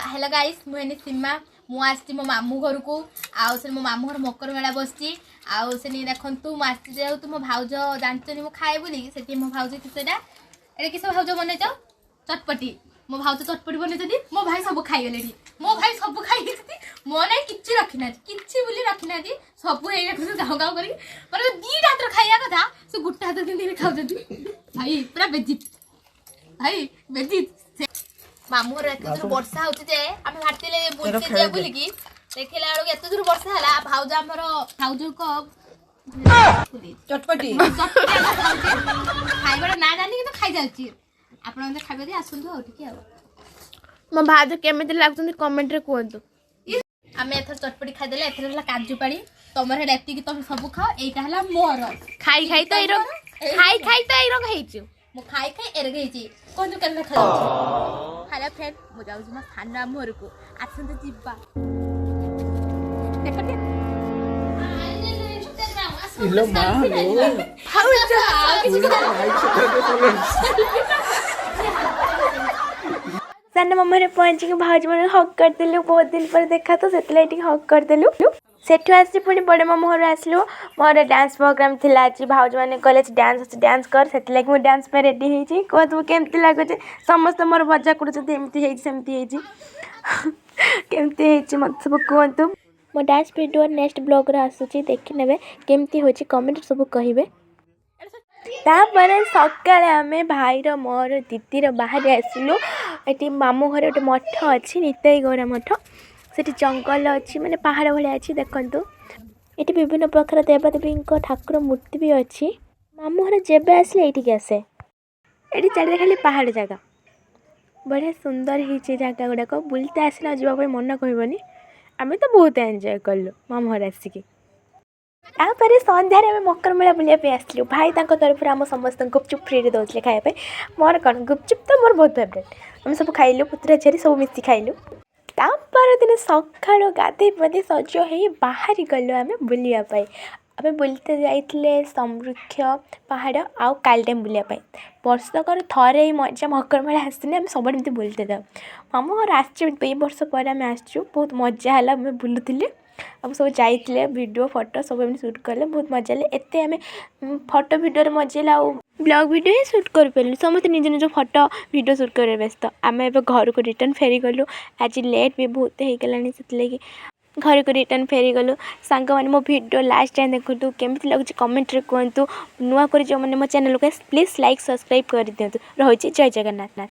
Hello guys मुझे सीमा मु आसी मो मामू घर को आउ से मो मामू घर मकर मेला बसची आउ से नहीं देखंतु मु आसी जाऊ तु मो भाउज जानचनी मु खाए बोली सेठी मो भाउज किसेटा एरे किसे भाउज बने जाओ चटपटी मो भाउज चटपटी बने जदी मो भाई सब खाई गलेनी मो भाई सब खाई गती मो नै किछि रखिना किछि बोली रखिना दी सब हे रखु गाव गाव करी पर दी हाथ खाइया कथा से गुट्टा हाथ दिन खाउ जदी भाई पूरा बेजित मामू घर एत दूर वर्षा होती जे आम भारतीय बुलते जे बोली की देखला बेलू एत दूर वर्षा हला भाउज हमर भाउज को चटपटी खाइबा ना जानी कि खाई जाउची आपण खाइबा दे आसुंतो हो ठीक है मो भाज केमिति लागुंती कमेंट रे कहंतु आमे एथर चटपटी खाइ देले एथर हला काजू पानी तमर हेड एती कि तुम सब खाओ एटा हला मोर खाई खाई तो एरो हेइछु मु खाई खाई एरग हेची कोन दुकान में खाउ हेलो फ्रेंड मु जाउ मा खाना मोर को आछन जिब्बा देखते इलो मा लो साना मम्मा रे पहुंच के भाज मन हक कर देलु बहुत दिन पर देखा तो सेतले टी हक कर देलु सेठु आसी पुनी बड़े मामू घर आसलु मोर डांस प्रोग्राम थिला आज भाउज माने कॉलेज डांस कर सेतले कि मु डांस पे रेडी हेची को तू केमति लागो जे समस्त मोर मजा कुड़ जते एमति हेची सेमति हेची केमति हेची मत सब कोंतु मो डांस वीडियो नेक्स्ट ब्लॉग रे आसुची देखि नेबे केमति होची कमेंट सब कहिबे तापर सकाळे आमे भाई रो मोर दीदी रो बाहर आसलु एटी मामू घर गोटे मठ अछि नितई गौरा मठ सेठी जंगल अच्छी माने पहाड़ भाया अच्छी देखंतु ये विभिन्न प्रकार देवदेवी ठाकुर मूर्ति भी अच्छी मामू घर जेबे आसले ये आसे ये चारिदा खाली पहाड़ जगह बढ़िया सुंदर होती जगह गुड़ाक बुलते आसना जावाई मन कहबनी आम तो बहुत एंजॉय कलु मामू घर आसिकी तापर संध्यारे आम मकर मेला बुलाया आसलु भाई तरफ आम समस्त गुपचुप फ्री दौले खायापी मोर कौन गुपचुप तो मोर बहुत फेवरेट आम सब खाइलु पुतरा झील सब मिसी खाइलु तापर दिन सका गाधे पाधे सज हो बाहर गलु आम बुलायापाई आम बुलते जाइए समृक्ष पहाड़ आउ कालडेम बुलायापाई वर्षकर थरे मजा मकर मेला आसने आम सब एमती बुलते जाऊ मामू घर आस 2 वर्ष पर आम आसचु बहुत मजा है आम बुलूले आम सब जाइए वीडियो फोटो सब एम सुट कले बहुत मजा ले एत आम फोटो वीडियो मजा आउ ब्लॉग वीडियो ही सुट कर पारे समस्त निज निज फोटो वीडियो सुट कर व्यस्त आम ए घर को रिटर्न फेरी गलु आज लेट भी बहुत हो गलानी से घर को रिटर्न फेरी गलु सांग मैंने मो वीडियो लास्ट टाइम देखु केमती लगुच कमेंट रे कहतु नुआ कर जो मैंने मो चैनल को प्लीज लाइक सब्सक्राइब कर दिंतु रही जय जगन्नाथ।